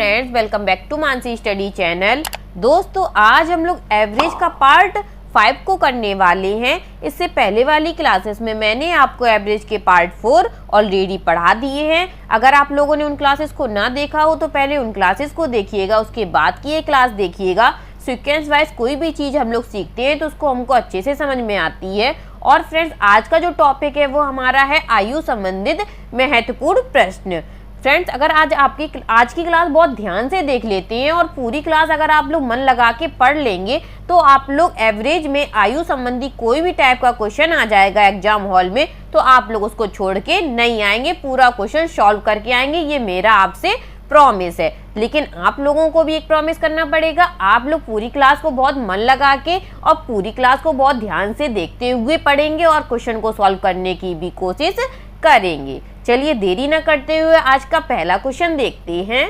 Friends, welcome back to Mansi study channel. दोस्तों, आज हम लोग एवरेज का पार्ट 5 को करने वाले हैं। इससे पहले वाली क्लासेस में मैंने आपको एवरेज के पार्ट 4 ऑलरेडी पढ़ा दिए हैं। अगर आप लोगों ने उन क्लासेस को ना देखा हो तो पहले उन क्लासेस को देखिएगा, उसके बाद की ये क्लास देखिएगा। सीक्वेंस वाइज कोई भी चीज़ हम लोग सीखते हैं तो उसको हमको अच्छे से समझ में आती है। और फ्रेंड्स, आज का जो टॉपिक है वो हमारा है आयु संबंधित महत्वपूर्ण प्रश्न। फ्रेंड्स, अगर आज की क्लास बहुत ध्यान से देख लेते हैं और पूरी क्लास अगर आप लोग मन लगा के पढ़ लेंगे तो आप लोग एवरेज में आयु संबंधी कोई भी टाइप का क्वेश्चन आ जाएगा एग्जाम हॉल में तो आप लोग उसको छोड़ के नहीं आएंगे, पूरा क्वेश्चन सॉल्व करके आएंगे। ये मेरा आपसे प्रॉमिस है। लेकिन आप लोगों को भी एक प्रॉमिस करना पड़ेगा, आप लोग पूरी क्लास को बहुत मन लगा के और पूरी क्लास को बहुत ध्यान से देखते हुए पढ़ेंगे और क्वेश्चन को सॉल्व करने की भी कोशिश करेंगे। चलिए देरी न करते हुए आज का पहला क्वेश्चन देखते हैं।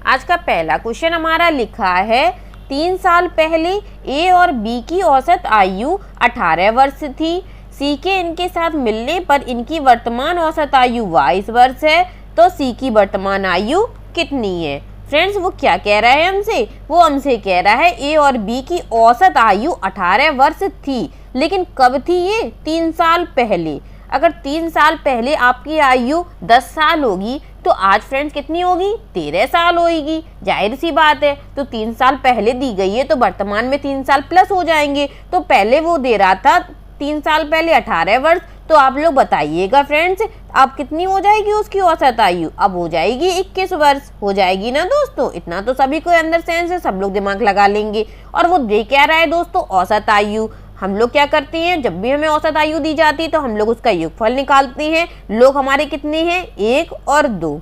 आज का पहला क्वेश्चन हमारा लिखा है, 3 साल पहले ए और बी की औसत आयु 18 वर्ष थी। सी के इनके साथ मिलने पर इनकी वर्तमान औसत आयु 22 वर्ष है, तो सी की वर्तमान आयु कितनी है? फ्रेंड्स, वो क्या कह रहा है हमसे? वो हमसे कह रहा है ए और बी की औसत आयु 18 वर्ष थी, लेकिन कब थी ये? 3 साल पहले। अगर 3 साल पहले आपकी आयु 10 साल होगी तो आज फ्रेंड्स कितनी होगी? 13 साल होगी। जाहिर सी बात है, तो 3 साल पहले दी गई है तो वर्तमान में 3 साल प्लस हो जाएंगे। तो पहले वो दे रहा था 3 साल पहले 18 वर्ष, तो आप लोग बताइएगा फ्रेंड्स अब कितनी हो जाएगी उसकी औसत आयु? अब हो जाएगी 21 वर्ष हो जाएगी ना दोस्तों। इतना तो सभी को अंदर सेंस है, सब लोग दिमाग लगा लेंगे। और वो दे क्या रहा है दोस्तों? औसत आयु। हम लोग क्या करते हैं, जब भी हमें औसत आयु दी जाती है तो हम लोग उसका योगफल निकालते हैं। लोग हमारे कितने हैं? 1 और 2,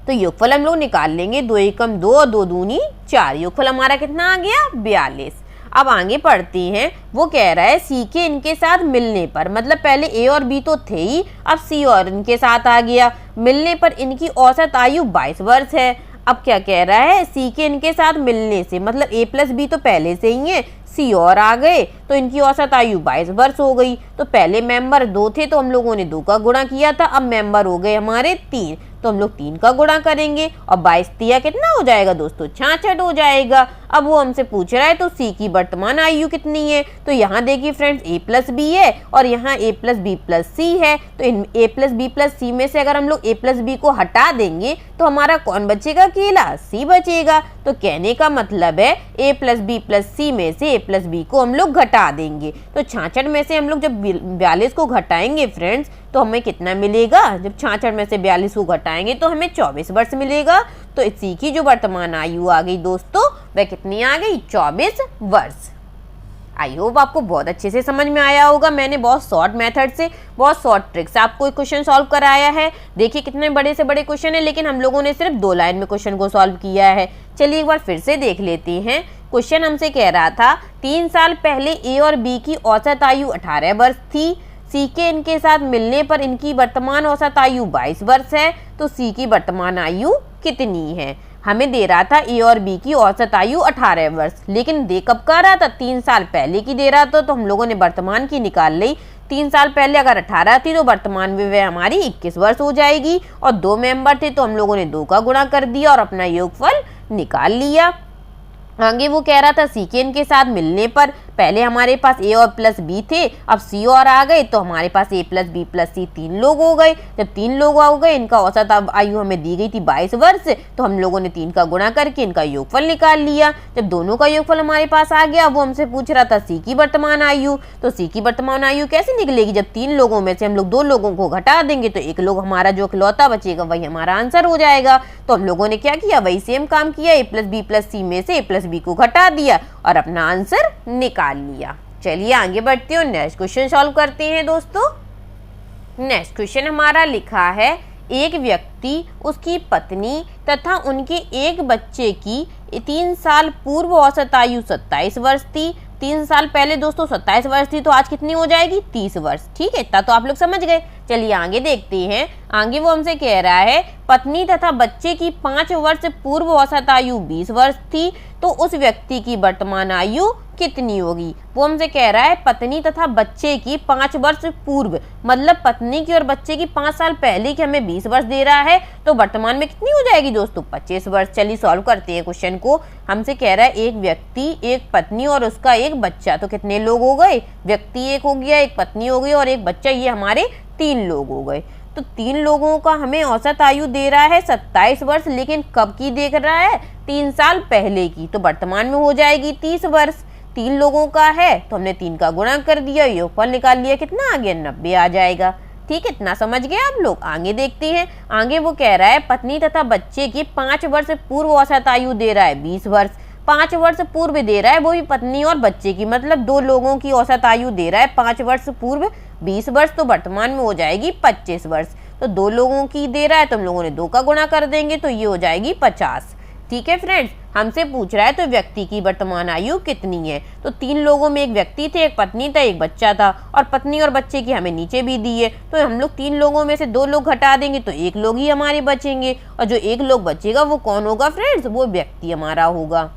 तो योगफल हम लोग निकाल लेंगे। 2 एकम 2 और 2 दूनी 4। योगफल हमारा कितना आ गया? 42। अब आगे पढ़ते हैं। वो कह रहा है सी के इनके साथ मिलने पर, मतलब पहले ए और बी तो थे ही, अब सी और इनके साथ आ गया। मिलने पर इनकी औसत आयु 22 वर्ष है। अब क्या कह रहा है? सी के इनके साथ मिलने से, मतलब ए प्लस बी तो पहले से ही है, सी और आ गए तो इनकी औसत आयु 22 वर्ष हो गई। तो पहले मेंबर 2 थे तो हम लोगों ने 2 का गुणा किया था, अब मेंबर हो गए हमारे 3 तो हम लोग 3 का गुणा करेंगे और 22 तिया कितना हो जाएगा दोस्तों? 66 हो जाएगा। अब वो हमसे पूछ रहा है तो सी की वर्तमान आयु कितनी है? तो यहाँ देखिए फ्रेंड्स, ए प्लस बी है और यहाँ ए प्लस बी प्लस सी है। तो इन ए प्लस बी प्लस सी में से अगर हम लोग ए प्लस बी को हटा देंगे तो हमारा कौन बचेगा? अकेला सी बचेगा। तो कहने का मतलब है ए प्लस बी प्लस सी में से ए प्लस बी को हम लोग घटा देंगे। तो 66 में से हम लोग जब 42 को घटाएंगे फ्रेंड्स तो हमें कितना मिलेगा? जब 66 में से 42 को घटाएंगे तो हमें 24 वर्ष मिलेगा। तो इसी की जो वर्तमान आयु आ गई दोस्तों वह कितनी आ गई? 24 वर्ष। आई होप आपको बहुत अच्छे से समझ में आया होगा। मैंने बहुत शॉर्ट मेथड से, बहुत शॉर्ट ट्रिक से आपको एक क्वेश्चन सॉल्व कराया है। देखिए कितने बड़े से बड़े क्वेश्चन है, लेकिन हम लोगों ने सिर्फ 2 लाइन में क्वेश्चन को सॉल्व किया है। चलिए एक बार फिर से देख लेते हैं। क्वेश्चन हमसे कह रहा था 3 साल पहले ए और बी की औसत आयु 18 वर्ष थी। सी के इनके साथ मिलने पर इनकी वर्तमान औसत आयु 22 वर्ष है, तो सी की वर्तमान आयु कितनी है? हमें दे रहा था ए और बी की औसत आयु 18 वर्ष, लेकिन दे कब का रहा था? 3 साल पहले की दे रहा था, तो हम लोगों ने वर्तमान की निकाल ली। 3 साल पहले अगर 18 थी तो वर्तमान में वह हमारी 21 वर्ष हो जाएगी। और 2 मेंबर थे तो हम लोगों ने 2 का गुणा कर दिया और अपना योगफल निकाल लिया। आगे वो कह रहा था सी के इनके साथ मिलने पर, पहले हमारे पास ए और प्लस बी थे, अब सी और आ गए तो हमारे पास ए प्लस बी प्लस सी 3 लोग हो गए। जब 3 लोग हो गए, इनका औसत आयु हमें दी गई थी 22 वर्ष, तो हम लोगों ने 3 का गुणा करके इनका योगफल निकाल लिया। जब दोनों का योगफल हमारे पास आ गया, वो हमसे पूछ रहा था सी की वर्तमान आयु। तो सी की वर्तमान आयु कैसे निकलेगी? जब 3 लोगों में से हम लोग 2 लोगों को घटा देंगे तो 1 लोग हमारा जो इकलौता बचेगा वही हमारा आंसर हो जाएगा। तो हम लोगों ने क्या किया? वही सेम काम किया, ए प्लस बी प्लस सी में से ए प्लस बी को घटा दिया और अपना आंसर निकाल लिया। चलिए आगे बढ़ते हैं, नेक्स्ट क्वेश्चन सॉल्व करते हैं दोस्तों। नेक्स्ट क्वेश्चन हमारा लिखा है, एक व्यक्ति, उसकी पत्नी तथा उनके एक बच्चे की 3 साल पूर्व औसत आयु 27 वर्ष थी। 3 साल पहले दोस्तों 27 वर्ष थी, तो आज कितनी हो जाएगी? 30 वर्ष। ठीक है, इतना तो आप लोग समझ गए। चलिए आगे देखते हैं। आगे वो हमसे कह रहा है पत्नी तथा बच्चे की 5 वर्ष पूर्व औसत आयु 20 वर्ष थी, तो उस व्यक्ति की वर्तमान आयु कितनी होगी। वो हमसे कह रहा है पत्नी तथा बच्चे की 5 वर्ष पूर्व, मतलब पत्नी की और बच्चे की 5 साल पहले की हमें 20 वर्ष दे रहा है, तो वर्तमान में कितनी हो जाएगी दोस्तों 25 वर्ष। चलिए सॉल्व करते हैं क्वेश्चन को। हमसे कह रहा है एक व्यक्ति, एक पत्नी और उसका एक बच्चा, तो कितने लोग हो गए, व्यक्ति एक हो गया, एक पत्नी हो गई और एक बच्चा, ये हमारे 3 लोग हो गए। तो 3 लोगों का हमें औसत आयु दे रहा है 27 वर्ष, लेकिन कब की देख रहा है, 3 साल पहले की, तो वर्तमान में हो जाएगी 30 वर्ष। 3 लोगों का है तो हमने 3 का गुणा कर दिया, योगफल निकाल लिया, कितना आ गया 90 आ जाएगा। ठीक है, इतना समझ गए आप लोग। आगे देखते हैं। आगे वो कह रहा है पत्नी तथा बच्चे की 5 वर्ष पूर्व औसत आयु दे रहा है 20 वर्ष। 5 वर्ष पूर्व दे रहा है, वो भी पत्नी और बच्चे की, मतलब 2 लोगों की औसत आयु दे रहा है 5 वर्ष पूर्व 20 वर्ष, तो वर्तमान में हो जाएगी 25 वर्ष। तो 2 लोगों की दे रहा है तो हम लोगों ने 2 का गुणा कर देंगे, तो ये हो जाएगी 50। ठीक है फ्रेंड्स, हमसे पूछ रहा है तो व्यक्ति की वर्तमान आयु कितनी है। तो 3 लोगों में एक व्यक्ति थे, एक पत्नी था, एक बच्चा था, और पत्नी और बच्चे की हमें नीचे भी दी है, तो हम लोग 3 लोगों में से 2 लोग घटा देंगे तो 1 लोग ही हमारे बचेंगे, और जो 1 लोग बचेगा वो कौन होगा फ्रेंड्स, वो व्यक्ति हमारा होगा।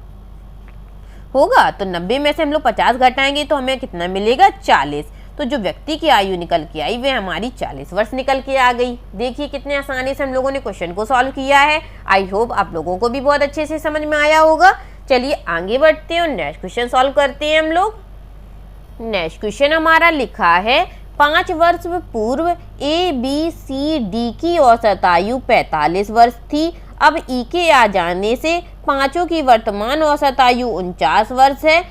तो 90 में से हम लोग 50 घटाएंगे तो हमें कितना मिलेगा 40। तो जो व्यक्ति की आयु निकल के आई वे हमारी 40 वर्ष निकल के आ गई। देखिए कितने आसानी से हम लोगों ने क्वेश्चन को सॉल्व किया है। आई होप आप लोगों को भी बहुत अच्छे से समझ में आया होगा। चलिए आगे बढ़ते हैं और नेक्स्ट क्वेश्चन सॉल्व करते हैं हम लोग। नेक्स्ट क्वेश्चन हमारा लिखा है 5 वर्ष पूर्व ABCD की औसत आयु 45 वर्ष थी। अब ई के आ जाने से पांचों की वर्तमान औसत आयु 49 वर्ष है,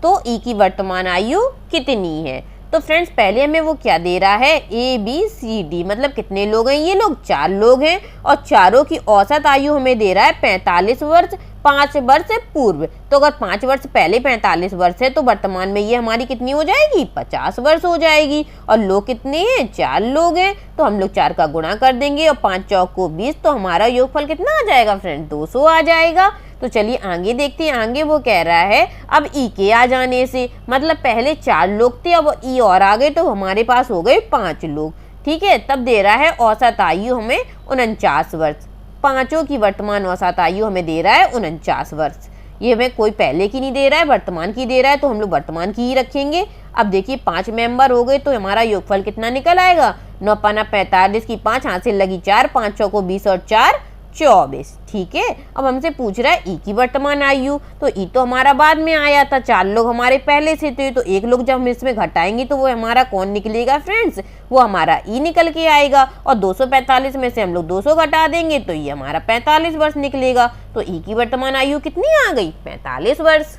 तो ई की वर्तमान आयु कितनी है। तो फ्रेंड्स पहले हमें वो क्या दे रहा है, ABCD, मतलब कितने लोग हैं, ये लोग 4 लोग हैं, और चारों की औसत आयु हमें दे रहा है 45 वर्ष 5 वर्ष पूर्व। तो अगर 5 वर्ष पहले 45 वर्ष है तो वर्तमान में ये हमारी कितनी हो जाएगी 50 वर्ष हो जाएगी। और लोग कितने हैं, 4 लोग हैं, तो हम लोग 4 का गुणा कर देंगे और 5 चौक को 20, तो हमारा योगफल कितना आ जाएगा फ्रेंड 200 आ जाएगा। तो चलिए आगे देखते हैं। आगे वो कह रहा है अब ई के आ जाने से, मतलब पहले 4 लोग थे, अब ई और आ गए तो हमारे पास हो गए 5 लोग। ठीक है, तब दे रहा है औसत आयु हमें 49 वर्ष। पांचों की वर्तमान औसत आयु हमें दे रहा है 49 वर्ष। ये हमें कोई पहले की नहीं दे रहा है, वर्तमान की दे रहा है, तो हम लोग वर्तमान की ही रखेंगे। अब देखिए 5 मेंबर हो गए तो हमारा योगफल कितना निकल आएगा, 9 पाना 45 की 5 हाथ से लगी 4, 5 चौको 20 और 4 24। ठीक है, अब हमसे पूछ रहा है ई की वर्तमान आयु। तो ई तो हमारा बाद में आया था, 4 लोग हमारे पहले से थे, तो 1 लोग जब हम इसमें घटाएंगे तो वो हमारा कौन निकलेगा फ्रेंड्स, वो हमारा ई निकल के आएगा। और 245 में से हम लोग 200 घटा देंगे तो ये हमारा 45 वर्ष निकलेगा। तो ई की वर्तमान आयु कितनी आ गई 45 वर्ष।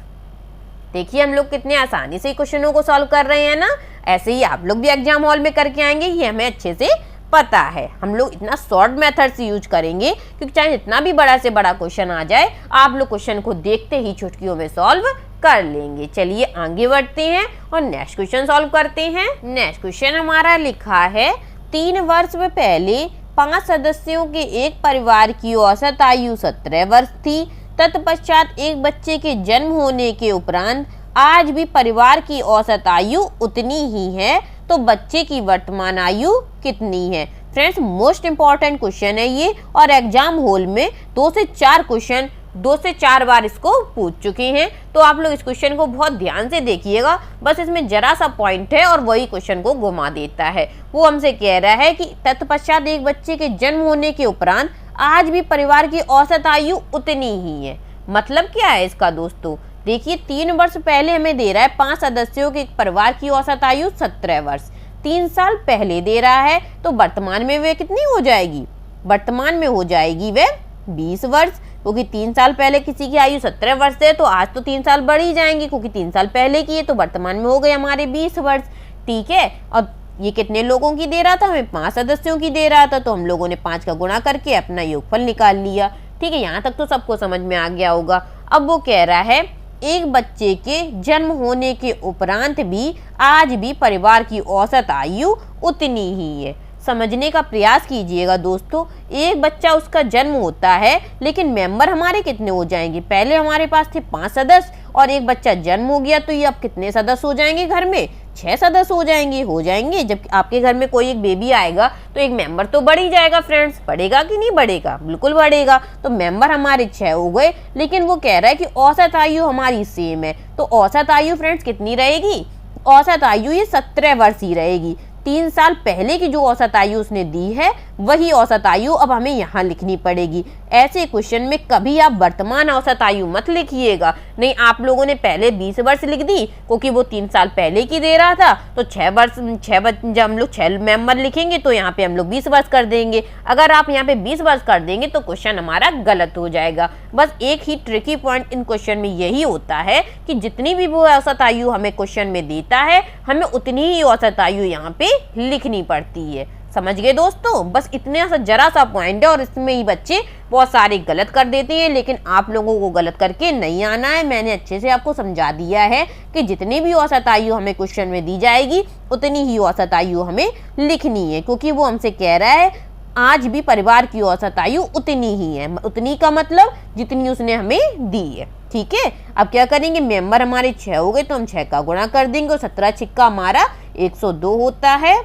देखिए हम लोग कितने आसानी से क्वेश्चनों को सॉल्व कर रहे हैं ना। ऐसे ही आप लोग भी एग्जाम हॉल में करके आएंगे, ये हमें अच्छे से पता है। हम लोग इतना शॉर्ट मेथड से यूज करेंगे क्योंकि चाहे जितना भी बड़ा से बड़ा क्वेश्चन आ जाए, आप लोग क्वेश्चन को देखते ही चुटकियों में सॉल्व कर लेंगे। चलिए आगे बढ़ते हैं और नेक्स्ट क्वेश्चन सॉल्व करते हैं। नेक्स्ट क्वेश्चन हमारा लिखा है 3 वर्ष पहले 5 सदस्यों के एक परिवार की औसत आयु 17 वर्ष थी। तत्पश्चात एक बच्चे के जन्म होने के उपरांत आज भी परिवार की औसत आयु उतनी ही है, तो बच्चे की वर्तमान आयु कितनी है। फ्रेंड्स मोस्ट इंपॉर्टेंट क्वेश्चन है ये, और एग्जाम हॉल में 2 से 4 क्वेश्चन 2 से 4 बार इसको पूछ चुके हैं। तो आप लोग इस क्वेश्चन को बहुत ध्यान से देखिएगा, बस इसमें जरा सा पॉइंट है और वही क्वेश्चन को घुमा देता है। वो हमसे कह रहा है कि तत्पश्चात एक बच्चे के जन्म होने के उपरांत आज भी परिवार की औसत आयु उतनी ही है। मतलब क्या है इसका दोस्तों, देखिए 3 वर्ष पहले हमें दे रहा है 5 सदस्यों के परिवार की औसत आयु 17 वर्ष। 3 साल पहले दे रहा है, तो वर्तमान में वे कितनी हो जाएगी, वर्तमान में हो जाएगी वे 20 वर्ष, क्योंकि 3 साल पहले किसी की आयु 17 वर्ष है तो आज तो 3 साल बढ़ ही जाएंगे, क्योंकि 3 साल पहले की है तो वर्तमान में हो गए हमारे 20 वर्ष। ठीक है, और ये कितने लोगों की दे रहा था, हमें 5 सदस्यों की दे रहा था, तो हम लोगों ने 5 का गुणा करके अपना योगफल निकाल लिया। ठीक है, यहाँ तक तो सबको समझ में आ गया होगा। अब वो कह रहा है एक बच्चे के जन्म होने के उपरांत भी आज भी परिवार की औसत आयु उतनी ही है। समझने का प्रयास कीजिएगा दोस्तों। एक बच्चा उसका जन्म होता है, लेकिन मेंबर हमारे कितने हो जाएंगे? पहले हमारे पास थे 5 सदस्य और एक बच्चा जन्म हो गया तो ये अब कितने सदस्य हो जाएंगे घर में? 6 सदस्य हो जाएंगे। जब आपके घर में कोई एक बेबी आएगा तो एक मेंबर तो बढ़ ही जाएगा फ्रेंड्स। बढ़ेगा कि नहीं बढ़ेगा? बिल्कुल बढ़ेगा। तो मेंबर हमारे 6 हो गए, लेकिन वो कह रहा है कि औसत आयु हमारी सेम है। तो औसत आयु फ्रेंड्स कितनी रहेगी? औसत आयु ये 17 वर्ष ही रहेगी। 3 साल पहले की जो औसत आयु उसने दी है वही औसत आयु अब हमें यहाँ लिखनी पड़ेगी। ऐसे क्वेश्चन में कभी आप वर्तमान औसत आयु मत लिखिएगा। नहीं, आप लोगों ने पहले 20 वर्ष लिख दी क्योंकि वो 3 साल पहले की दे रहा था, तो 6 वर्ष जब हम लोग 6 मेंबर लिखेंगे तो यहाँ पे हम लोग 20 वर्ष कर देंगे। अगर आप यहाँ पे 20 वर्ष कर देंगे तो क्वेश्चन हमारा गलत हो जाएगा। बस एक ही ट्रिकी पॉइंट इन क्वेश्चन में यही होता है कि जितनी भी वो औसत आयु हमें क्वेश्चन में देता है, हमें उतनी ही औसत आयु यहाँ पे लिखनी पड़ती है। समझ गए दोस्तों? बस इतना सा जरा सा पॉइंट है और इसमें ही बच्चे बहुत सारे गलत कर देते हैं, लेकिन आप लोगों को गलत करके नहीं आना है। मैंने अच्छे से आपको समझा दिया है कि जितनी भी औसत आयु हमें क्वेश्चन में दी जाएगी उतनी ही औसत आयु हमें लिखनी है, क्योंकि वो हमसे कह रहा है आज भी परिवार की औसत आयु उतनी ही है। उतनी का मतलब जितनी उसने हमें दी है। ठीक है, अब क्या करेंगे? मेंबर हमारे 6 हो गए तो हम 6 का गुणा कर देंगे और 17 छिक्का हमारा 102 होता है।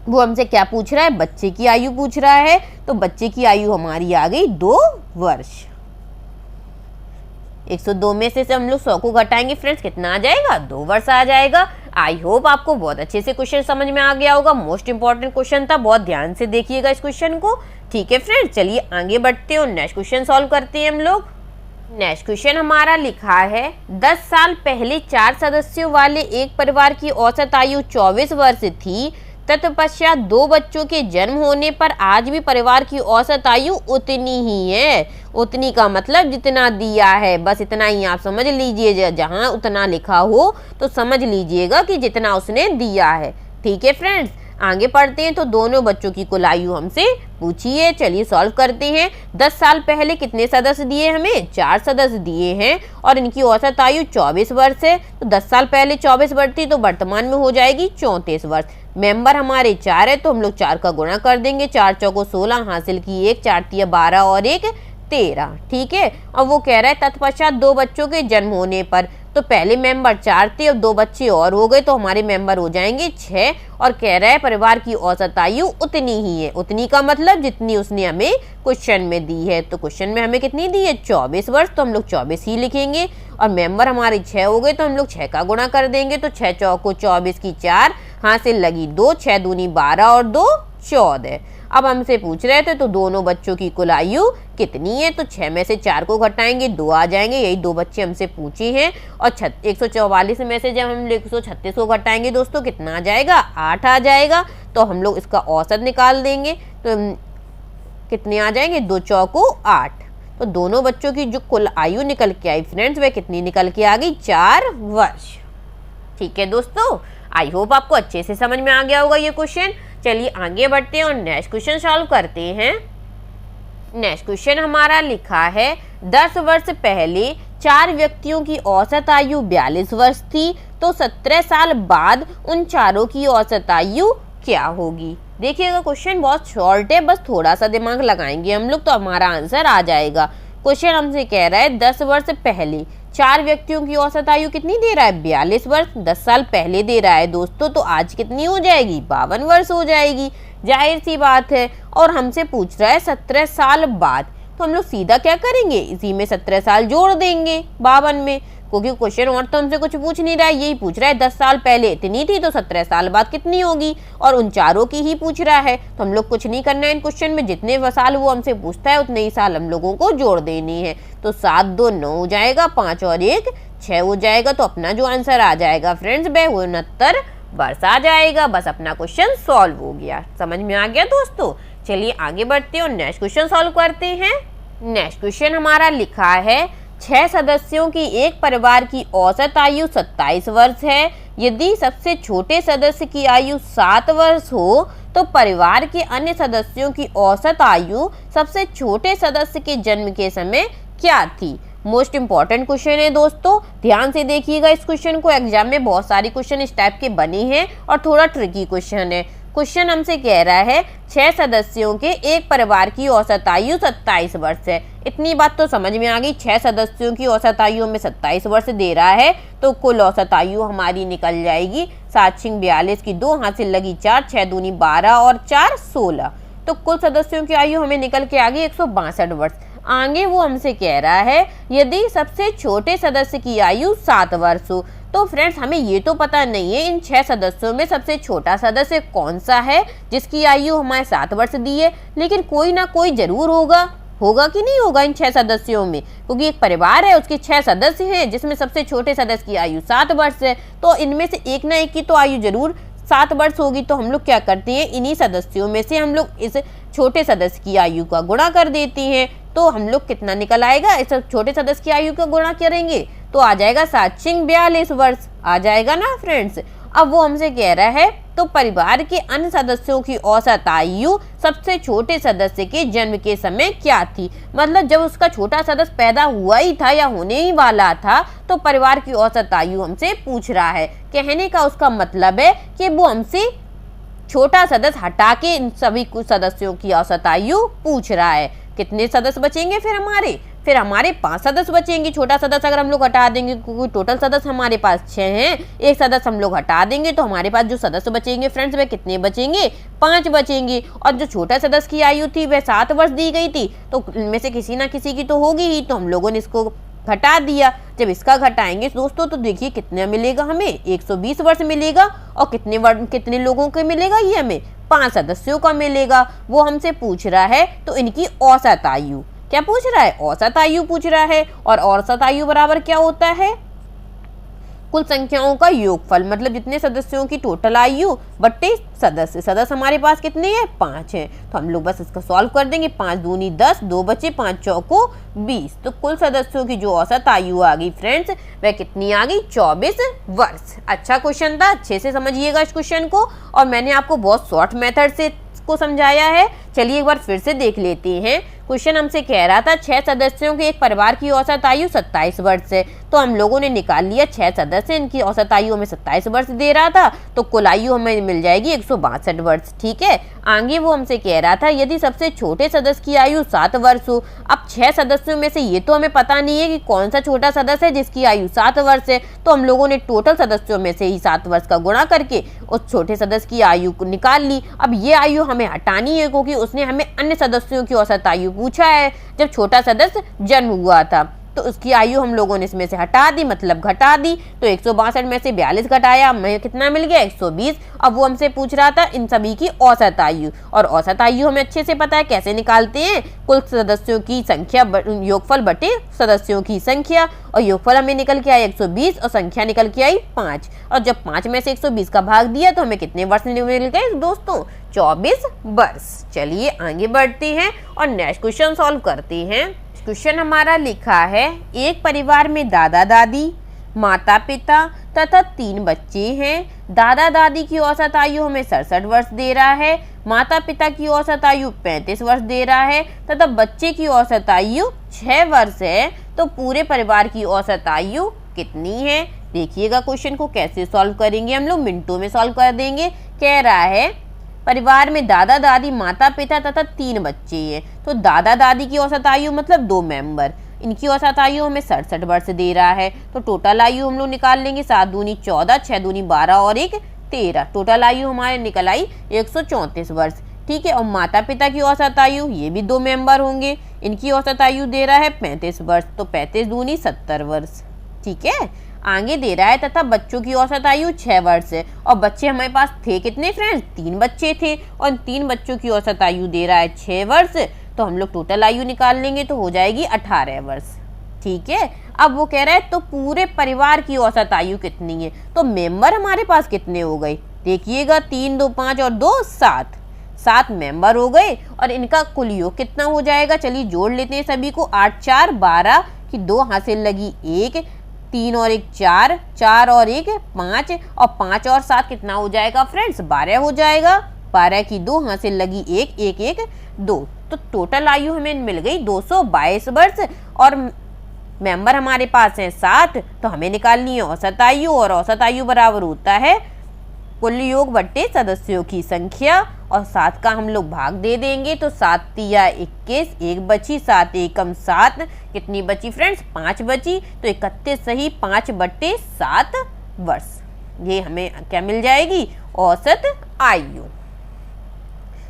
वो हमसे क्या पूछ रहा है? बच्चे की आयु पूछ रहा है। तो बच्चे की आयु हमारी आ गई 2 वर्ष। 102 में से हम लोग 100 को घटाएंगे फ्रेंड्स, कितना आ जाएगा? 2 वर्ष आ जाएगा। आई होप आपको बहुत अच्छे से क्वेश्चन समझ में आ गया होगा। मोस्ट इंपॉर्टेंट क्वेश्चन था, बहुत ध्यान से देखिएगा इस क्वेश्चन को। ठीक है फ्रेंड्स, चलिए आगे बढ़ते हैं और नेक्स्ट क्वेश्चन सॉल्व करते हैं हम लोग। नेक्स्ट क्वेश्चन हमारा लिखा है 10 साल पहले 4 सदस्यों वाले एक परिवार की औसत आयु 24 वर्ष थी। तत्पश्चात 2 बच्चों के जन्म होने पर आज भी परिवार की औसत आयु उतनी ही है। उतनी का मतलब जितना दिया है, बस इतना ही आप समझ लीजिए। जहाँ उतना लिखा हो तो समझ लीजिएगा कि जितना उसने दिया है। ठीक है फ्रेंड्स, आगे पढ़ते हैं। तो दोनों बच्चों की कुल आयु हमसे पूछी है। चलिए सॉल्व करते हैं। 10 साल पहले कितने सदस्य दिए? हमें 4 सदस्य दिए हैं और इनकी औसत आयु 24 वर्ष है। तो 10 साल पहले 24 वर्ष थी तो वर्तमान में हो जाएगी 34 वर्ष। मेंबर हमारे 4 है तो हम लोग 4 का गुणा कर देंगे। 4 चौको 16 हासिल की 1, 4 तिया 12 और 1 13। ठीक है, अब वो कह रहा है तत्पश्चात 2 बच्चों के जन्म होने पर। तो पहले मेंबर 4 थे, अब 2 बच्चे और हो गए तो हमारे मेंबर हो जाएंगे 6। और कह रहा है परिवार की औसत आयु उतनी ही है। उतनी का मतलब जितनी उसने हमें क्वेश्चन में दी है। तो क्वेश्चन में हमें कितनी दी है? 24 वर्ष, तो हम लोग 24 ही लिखेंगे। और मेंबर हमारे 6 हो गए तो हम लोग 6 का गुणा कर देंगे। तो 6 चौको 24 की 4 हासिल लगी 2, 6 दूनी 12 और 2 14। अब हमसे पूछ रहे थे तो दोनों बच्चों की कुल आयु कितनी है? तो 6 में से 4 को घटाएंगे 2 आ जाएंगे। यही 2 बच्चे हमसे पूछे हैं। और 144 में से जब हम 136 को घटाएंगे दोस्तों कितना आ जाएगा? 8 आ जाएगा। तो हम लोग इसका औसत निकाल देंगे तो कितने आ जाएंगे? 2 चौको 8। तो दोनों बच्चों की जो कुल आयु निकल के आई फ्रेंड्स वह कितनी निकल के आ गई? 4 वर्ष। ठीक है दोस्तों, आई होप आपको अच्छे से समझ में आ गया होगा ये क्वेश्चन। चलिए आगे बढ़ते हैं और नेक्स्ट क्वेश्चन सॉल्व करते हैं। नेक्स्ट क्वेश्चन हमारा लिखा है 10 वर्ष पहले 4 व्यक्तियों की औसत आयु 42 वर्ष थी। तो 17 साल बाद उन चारों की औसत आयु क्या होगी? देखिएगा क्वेश्चन बहुत शॉर्ट है, बस थोड़ा सा दिमाग लगाएंगे हम लोग तो हमारा आंसर आ जाएगा। क्वेश्चन हमसे कह रहा है 10 वर्ष पहले 4 व्यक्तियों की औसत आयु कितनी दे रहा है? 42 वर्ष। 10 साल पहले दे रहा है दोस्तों, तो आज कितनी हो जाएगी? 52 वर्ष हो जाएगी। जाहिर सी बात है। और हमसे पूछ रहा है 17 साल बाद, तो हम लोग सीधा क्या करेंगे? इसी में 17 साल जोड़ देंगे 52 में, क्योंकि क्वेश्चन और तो हमसे कुछ पूछ नहीं रहा है। यही पूछ रहा है 10 साल पहले इतनी थी तो 17 साल बाद कितनी होगी, और उन चारों की ही पूछ रहा है। तो हम लोग कुछ नहीं करना है इन क्वेश्चन में, जितने साल वो हमसे पूछता है उतने ही साल हम लोगों को जोड़ देनी है। तो 7 2 9 हो जाएगा, 5 और 1 6 हो जाएगा। तो अपना जो आंसर आ जाएगा फ्रेंड्स वह 69 वर्ष आ जाएगा। बस अपना क्वेश्चन सॉल्व हो गया। समझ में आ गया दोस्तों? चलिए आगे बढ़ते हैं और नेक्स्ट क्वेश्चन सॉल्व करते हैं। नेक्स्ट क्वेश्चन हमारा लिखा है 6 सदस्यों की एक परिवार की औसत आयु 27 वर्ष है। यदि सबसे छोटे सदस्य की आयु 7 वर्ष हो तो परिवार के अन्य सदस्यों की औसत आयु सबसे छोटे सदस्य के जन्म के समय क्या थी? मोस्ट इंपॉर्टेंट क्वेश्चन है दोस्तों, ध्यान से देखिएगा इस क्वेश्चन को। एग्जाम में बहुत सारे क्वेश्चन इस टाइप के बने हैं और थोड़ा ट्रिकी क्वेश्चन है। क्वेश्चन हमसे कह रहा है 6 सदस्यों के एक परिवार की औसत आयु 27 वर्ष है। इतनी बात तो समझ में आ गई, 6 सदस्यों की औसत आयु हमें 27 वर्ष दे रहा है, तो कुल औसत आयु हमारी निकल जाएगी 7×42 की 2 हासिल लगी 4, 6 दूनी 12 और 4 16। तो कुल सदस्यों की आयु हमें निकल के आ गई 162 वर्ष। आगे वो हमसे कह रहा है यदि सबसे छोटे सदस्य की आयु 7 वर्ष हो। तो फ्रेंड्स हमें ये तो पता नहीं है इन 6 सदस्यों में सबसे छोटा सदस्य कौन सा है जिसकी आयु हमारे 7 वर्ष दी है, लेकिन कोई ना कोई जरूर होगा कि नहीं होगा इन 6 सदस्यों में, क्योंकि एक परिवार है उसके 6 सदस्य हैं जिसमें सबसे छोटे सदस्य की आयु 7 वर्ष है, तो इनमें से एक ना एक की तो आयु जरूर 7 वर्ष होगी। तो हम लोग क्या करते हैं, इन्हीं सदस्यों में से हम लोग इस छोटे सदस्य की आयु का गुणा कर देते हैं। तो हम लोग कितना निकल आएगा, इस छोटे सदस्य की आयु का गुणा करेंगे तो आ जाएगा 7×42 वर्ष, आ जाएगा ना फ्रेंड्स। अब वो हमसे कह रहा है तो परिवार के अन्य सदस्यों की औसत आयु सबसे छोटे सदस्य के जन्म के समय क्या थी। मतलब जब उसका छोटा सदस्य पैदा हुआ ही था या होने ही वाला था, तो परिवार की औसत आयु हमसे पूछ रहा है। कहने का उसका मतलब है कि वो हमसे छोटा सदस्य हटा के इन सभी कुछ सदस्यों की औसत आयु पूछ रहा है। कितने सदस्य बचेंगे फिर हमारे 5 सदस्य बचेंगे। छोटा सदस्य अगर हम लोग हटा देंगे, क्योंकि टोटल सदस्य हमारे पास 6 हैं, एक सदस्य हम लोग हटा देंगे तो हमारे पास जो सदस्य बचेंगे फ्रेंड्स वे कितने बचेंगे, 5 बचेंगे। और जो छोटा सदस्य की आयु थी वह 7 वर्ष दी गई थी, तो इनमें से किसी ना किसी की तो होगी ही, तो हम लोगों ने इसको घटा दिया। जब इसका घटाएंगे दोस्तों तो देखिए कितना मिलेगा, हमें 120 वर्ष मिलेगा। और कितने लोगों के मिलेगा, ये हमें 5 सदस्यों का मिलेगा। वो हमसे पूछ रहा है तो इनकी औसत आयु, क्या पूछ रहा है, औसत आयु पूछ रहा है। और औसत आयु बराबर क्या होता है, कुल संख्याओं का योगफल, मतलब जितने सदस्यों की टोटल आयु बट्टे सदस्य हमारे पास कितने हैं, 5 हैं। तो हम लोग बस इसका सॉल्व कर देंगे, 5 दूनी 10, 2 बचे, 5 चौको 20। तो कुल सदस्यों की जो औसत आयु आ गई फ्रेंड्स वह कितनी आ गई, 24 वर्ष। अच्छा क्वेश्चन था, अच्छे से समझिएगा इस क्वेश्चन को। और मैंने आपको बहुत शॉर्ट मेथड से को समझाया है। चलिए एक बार फिर से देख लेते हैं। क्वेश्चन हमसे कह रहा था 6 सदस्यों के एक परिवार की औसत आयु 27 वर्ष है। तो हम लोगों ने निकाल लिया 6 सदस्य, इनकी औसत आयु हमें 27 वर्ष दे रहा था, तो कुल आयु हमें मिल जाएगी 162 वर्ष। ठीक है, आगे वो हमसे कह रहा था यदि सबसे छोटे सदस्य की आयु 7 वर्ष हो। अब 6 सदस्यों में से ये तो हमें पता नहीं है कि कौन सा छोटा सदस्य है जिसकी आयु 7 वर्ष है, तो हम लोगों ने टोटल सदस्यों में से ही 7 वर्ष का गुणा करके उस छोटे सदस्य की आयु को निकाल ली। अब ये आयु हमें हटानी है क्योंकि उसने हमें अन्य सदस्यों की औसत आयु पूछा है जब छोटा सदस्य जन्म हुआ था, तो उसकी आयु हम लोगों ने इसमें से हटा दी, मतलब घटा दी। तो 162 में से 42 घटाया, हमें कितना मिल गया, 120। अब वो हमसे पूछ रहा था इन सभी की औसत आयु, और औसत आयु हमें अच्छे से पता है कैसे निकालते हैं, कुल सदस्यों की संख्या योगफल बटे सदस्यों की संख्या। और योगफल हमें निकल के आया 120 और संख्या निकल के आई 5। और जब 5 में से 120 का भाग दिया तो हमें कितने वर्ष मिल गए दोस्तों, 24 वर्ष। चलिए आगे बढ़ते हैं और नेक्स्ट क्वेश्चन सॉल्व करते हैं। क्वेश्चन हमारा लिखा है एक परिवार में दादा दादी, माता पिता तथा 3 बच्चे हैं। दादा दादी की औसत आयु हमें 67 वर्ष दे रहा है, माता पिता की औसत आयु 35 वर्ष दे रहा है तथा बच्चे की औसत आयु 6 वर्ष है। तो पूरे परिवार की औसत आयु कितनी है। देखिएगा क्वेश्चन को कैसे सॉल्व करेंगे, हम लोग मिनटों में सॉल्व कर देंगे। कह रहा है परिवार में दादा दादी, माता पिता तथा 3 बच्चे हैं। तो दादा दादी की औसत आयु मतलब 2 मेंबर, इनकी औसत आयु हमें 67 वर्ष दे रहा है। तो टोटल आयु हम लोग निकाल लेंगे, 7 दूनी 14, 6 दूनी 12 और 1 13। टोटल आयु हमारे निकल आई 134 वर्ष। ठीक है, और माता पिता की औसत आयु, ये भी 2 मेंबर होंगे, इनकी औसत आयु दे रहा है 35 वर्ष। तो 35 दूनी 70 वर्ष। ठीक है, आगे दे रहा है तथा बच्चों की औसत आयु 6 वर्ष है। और बच्चे हमारे पास थे कितने फ्रेंड्स, 3 बच्चे थे, और 3 बच्चों की औसत आयु दे रहा है 6 वर्ष। तो हम लोग टोटल आयु निकाल लेंगे तो हो जाएगी 18 वर्ष। ठीक है, अब वो कह रहा है तो पूरे परिवार की औसत आयु कितनी है। तो मेंबर हमारे पास कितने हो गए, देखिएगा 3 2 5 और 2 7 मेंबर हो गए। और इनका कुल योग कितना हो जाएगा, चलिए जोड़ लेते हैं सभी को। 8 4 12 की 2 हासिल लगी 1, 3 और 1 4, 4 और 1 5, और 5 और 7 कितना हो जाएगा फ्रेंड्स, 12 हो जाएगा। 12 की 2 हासिल लगी 1 1 1 2। तो टोटल आयु हमें मिल गई 222 वर्ष। और मेंबर हमारे पास हैं 7, तो हमें निकालनी है औसत आयु, और औसत आयु बराबर होता है कुल योग बट्टे सदस्यों की संख्या, और 7 का हम लोग भाग दे देंगे तो 7 तिया 21, 1 बची, 7 एकम 7, कितनी बची फ्रेंड्स 5 बची, तो 31 सही 5/7 वर्ष। ये हमें क्या मिल जाएगी, औसत आयु।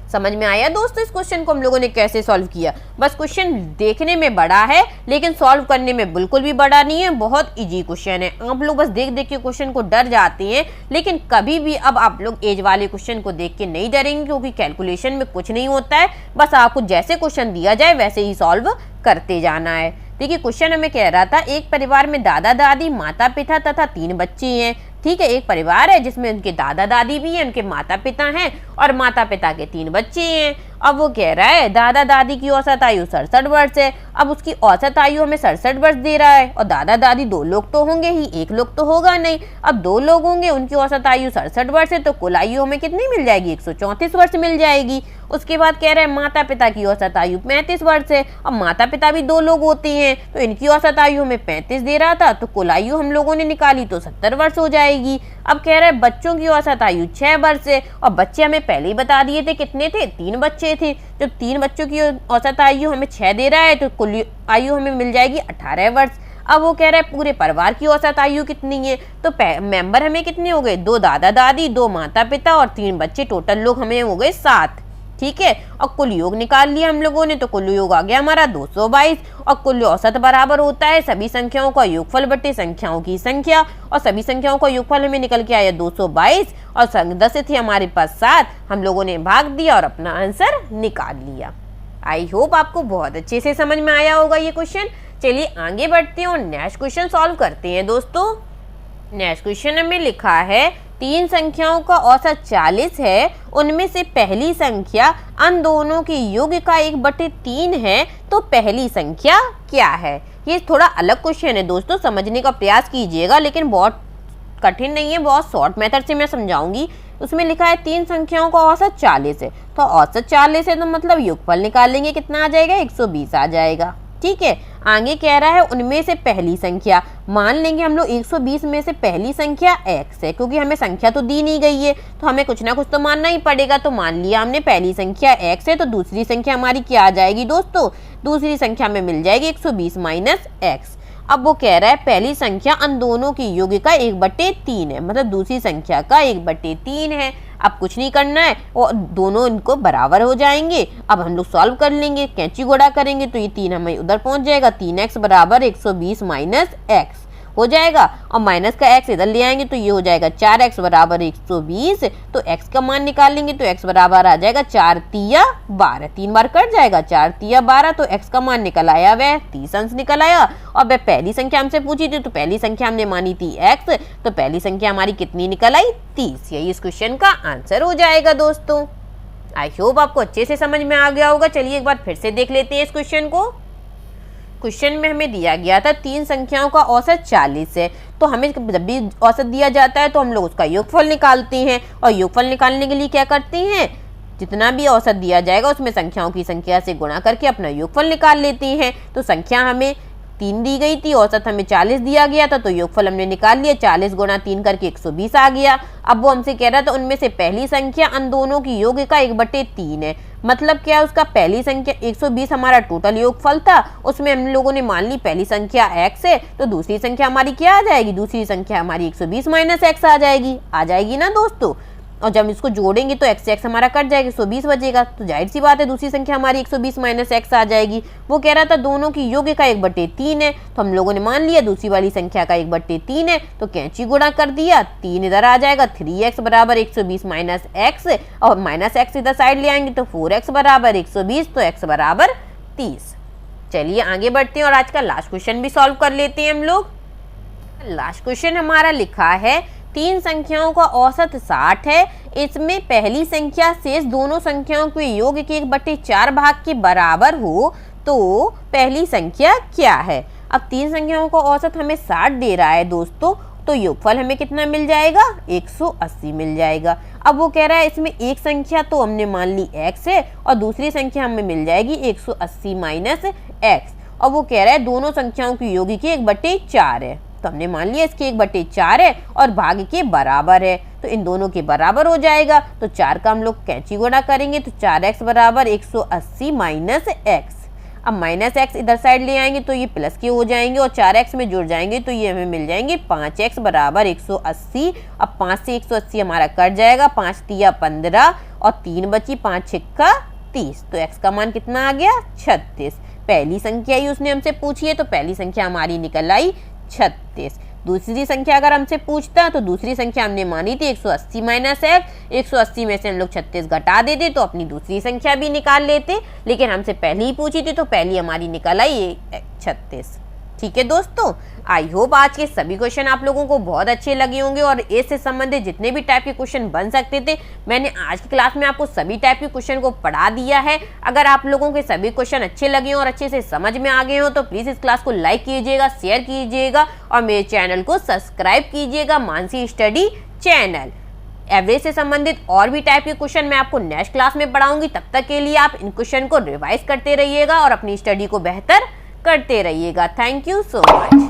समझ में आया दोस्तों इस क्वेश्चन को हम लोगों ने कैसे सॉल्व किया। बस क्वेश्चन देखने में बड़ा है लेकिन सॉल्व करने में बिल्कुल भी बड़ा नहीं है, बहुत इजी क्वेश्चन है। आप लोग बस देख देख के क्वेश्चन को डर जाते हैं, लेकिन कभी भी अब आप लोग एज वाले क्वेश्चन को देख के नहीं डरेंगे, क्योंकि कैलकुलेशन में कुछ नहीं होता है, बस आपको जैसे क्वेश्चन दिया जाए वैसे ही सॉल्व करते जाना है। देखिए क्वेश्चन हमें कह रहा था एक परिवार में दादा दादी, माता पिता तथा 3 बच्चे हैं। ठीक है, एक परिवार है जिसमें उनके दादा दादी भी हैं, उनके माता पिता हैं और माता पिता के 3 बच्चे हैं। अब वो कह रहा है दादा दादी की औसत आयु 67 वर्ष है। अब उसकी औसत आयु हमें 67 वर्ष दे रहा है, और दादा दादी 2 लोग तो होंगे ही, 1 लोग तो होगा नहीं। अब 2 लोग होंगे, उनकी औसत आयु 67 वर्ष है, तो कुल आयु हमें कितनी मिल जाएगी, 134 वर्ष मिल जाएगी। उसके बाद कह रहे हैं माता पिता की औसत आयु 35 वर्ष है। अब माता पिता भी 2 लोग होते हैं, तो इनकी औसत आयु हमें 35 दे रहा था, तो कुल आयु हम लोगों ने निकाली तो 70 वर्ष हो जाएगी। अब कह रहे हैं बच्चों की औसत आयु 6 वर्ष है, और बच्चे हमें पहले ही बता दिए थे कितने थे, 3 बच्चे थे। जब 3 बच्चों की औसत आयु हमें 6 दे रहा है, तो कुल आयु हमें मिल जाएगी 18 वर्ष। अब वो कह रहा है पूरे परिवार की औसत आयु कितनी है, तो मेंबर हमें कितने हो गए, 2 दादा दादी, 2 माता पिता और 3 बच्चे, टोटल लोग हमें हो गए 7। ठीक है, और कुल योग निकाल लिया हम लोगों ने, तो कुल योग आ गया हमारा 222, और कुल औसत बराबर होता है सभी संख्याओं का योगफल बटे संख्याओं की संख्या, और सभी संख्याओं का योगफल हमें निकल के आया 222, और सदस्य थे हमारे पास 7, हम लोगों ने भाग दिया और अपना आंसर निकाल लिया। आई होप आपको बहुत अच्छे से समझ में आया होगा ये क्वेश्चन। चलिए आगे बढ़ते हैं और नेक्स्ट क्वेश्चन सॉल्व करते हैं दोस्तों। नेक्स्ट क्वेश्चन में लिखा है 3 संख्याओं का औसत 40 है, उनमें से पहली संख्या अन दोनों के योग का 1/3 है, तो पहली संख्या क्या है। ये थोड़ा अलग क्वेश्चन है दोस्तों, समझने का प्रयास कीजिएगा, लेकिन बहुत कठिन नहीं है, बहुत शॉर्ट मेथड से मैं समझाऊंगी। उसमें लिखा है 3 संख्याओं का औसत 40 है, तो औसत 40 है तो मतलब योगफल निकालेंगे कितना आ जाएगा, 120 आ जाएगा। ठीक है, आगे कह रहा है उनमें से पहली संख्या, मान लेंगे हम लोग 120 में से पहली संख्या x है, क्योंकि हमें संख्या तो दी नहीं गई है तो हमें कुछ ना कुछ तो मानना ही पड़ेगा। तो मान लिया हमने पहली संख्या x है, तो दूसरी संख्या हमारी क्या आ जाएगी दोस्तों, दूसरी संख्या में मिल जाएगी 120 माइनस x। अब वो कह रहा है पहली संख्या अन दोनों की योग का 1/3 है, मतलब दूसरी संख्या का 1/3 है। अब कुछ नहीं करना है, और दोनों इनको बराबर हो जाएंगे। अब हम लोग सॉल्व कर लेंगे, कैंची गुणा करेंगे तो ये 3 हमें उधर पहुंच जाएगा, 3x बराबर 120 माइनस x हो जाएगा, और माइनस का x इधर ले आएंगे तो ये हो जाएगा 4x बराबर 120। तो x का मान निकालेंगे तो x बराबर आ जाएगा 4 तिया 12, 3 बार कट जाएगा, 4 तिया 12, तो x का मान निकल आया वह 30 अंश निकल आया। और वह पहली संख्या हमसे पूछी थी, तो पहली संख्या हमने मानी थी x, तो पहली संख्या हमारी कितनी निकल आई, 30। यही इस क्वेश्चन का आंसर हो जाएगा दोस्तों। आई होप आपको अच्छे से समझ में आ गया होगा। चलिए एक बार फिर से देख लेते हैं इस क्वेश्चन को। क्वेश्चन में हमें दिया गया था 3 संख्याओं का औसत 40 है, तो हमें जब भी औसत दिया जाता है तो हम लोग उसका योगफल निकालते हैं, और योगफल निकालने के लिए क्या करते हैं, जितना भी औसत दिया जाएगा उसमें संख्याओं की संख्या से गुणा करके अपना योगफल निकाल लेते हैं। तो संख्या हमें 3 दी गई थी, औसत हमें 40 दिया गया था, तो योगफल हमने निकाल लिया, 40 गुणा 3 करके 120 आ गया। अब वो हमसे कह रहा था उनमें से पहली संख्या अन दोनों की योग का 1/3 है, मतलब क्या, उसका पहली संख्या 120 हमारा टोटल योगफल था, उसमें हम लोगों ने मान ली पहली संख्या x है, तो दूसरी संख्या हमारी क्या आ जाएगी, दूसरी संख्या हमारी 120 माइनस x आ जाएगी ना दोस्तों। और जब इसको जोड़ेंगे तो x से x हमारा कट जाएगा, 120 बचेगा, तो जाहिर सी बात है दूसरी संख्या हमारी 120 माइनस x आ जाएगी। वो कह रहा था दोनों की योग का 1/3 है, तो हम लोगों ने मान लिया दूसरी वाली संख्या का 1/3 है, तो कैंची गुणा कर दिया, 3 इधर आ जाएगा, 3x बराबर 120 माइनस x, और माइनस x इधर साइड ले आएंगे तो 4x बराबर 120, तो x बराबर 30। चलिए आगे बढ़ते हैं और आज का लास्ट क्वेश्चन भी सॉल्व कर लेते हैं हम लोग। लास्ट क्वेश्चन हमारा लिखा है 3 संख्याओं का औसत 60 है, इसमें पहली संख्या शेष दोनों संख्याओं के योग के 1/4 भाग के बराबर हो, तो पहली संख्या क्या है। अब 3 संख्याओं का औसत हमें 60 दे रहा है दोस्तों, तो योगफल हमें कितना मिल जाएगा, 180 मिल जाएगा। अब वो कह रहा है इसमें एक संख्या तो हमने मान ली x है, और दूसरी संख्या हमें मिल जाएगी 180 माइनस x, और वो कह रहा है दोनों संख्याओं की योगी की 1/4 है। तो हमने मान लिया इसकी 1/4 है और भाग के बराबर है, तो इन दोनों के बराबर हो जाएगा। तो 4 का हम लोग कैंची गुणा करेंगे तो 4x बराबर 180 माइनस x। अब माइनस x इधर साइड ले आएंगे तो ये प्लस के हो जाएंगे और 4x में जुड़ जाएंगे तो ये हमें मिल जाएंगे 5x बराबर 180। अब 5 से 180 हमारा कट जाएगा, 5 तिया 15 और 3 बची, 5 छिक्का 30। तो x का मान कितना आ गया 36। पहली संख्या ही उसने हमसे पूछी है तो पहली संख्या हमारी निकल आई 36। दूसरी संख्या अगर हमसे पूछता तो दूसरी संख्या हमने मानी थी 180 माइनस x। 180 में से हम लोग 36 घटा देते तो अपनी दूसरी संख्या भी निकाल लेते, लेकिन हमसे पहली ही पूछी थी तो पहली हमारी निकल आई 36। ठीक है दोस्तों, आई होप आज के सभी क्वेश्चन आप लोगों को बहुत अच्छे लगे होंगे और ए से संबंधित जितने भी टाइप के क्वेश्चन बन सकते थे मैंने आज की क्लास में आपको सभी टाइप के क्वेश्चन को पढ़ा दिया है। अगर आप लोगों के सभी क्वेश्चन अच्छे लगे हो और अच्छे से समझ में आ गए हो तो प्लीज़ इस क्लास को लाइक कीजिएगा, शेयर कीजिएगा और मेरे चैनल को सब्सक्राइब कीजिएगा, मानसी स्टडी चैनल। एवरेज से संबंधित और भी टाइप के क्वेश्चन मैं आपको नेक्स्ट क्लास में पढ़ाऊंगी। तब तक के लिए आप इन क्वेश्चन को रिवाइज करते रहिएगा और अपनी स्टडी को बेहतर करते रहिएगा। Thank you so much.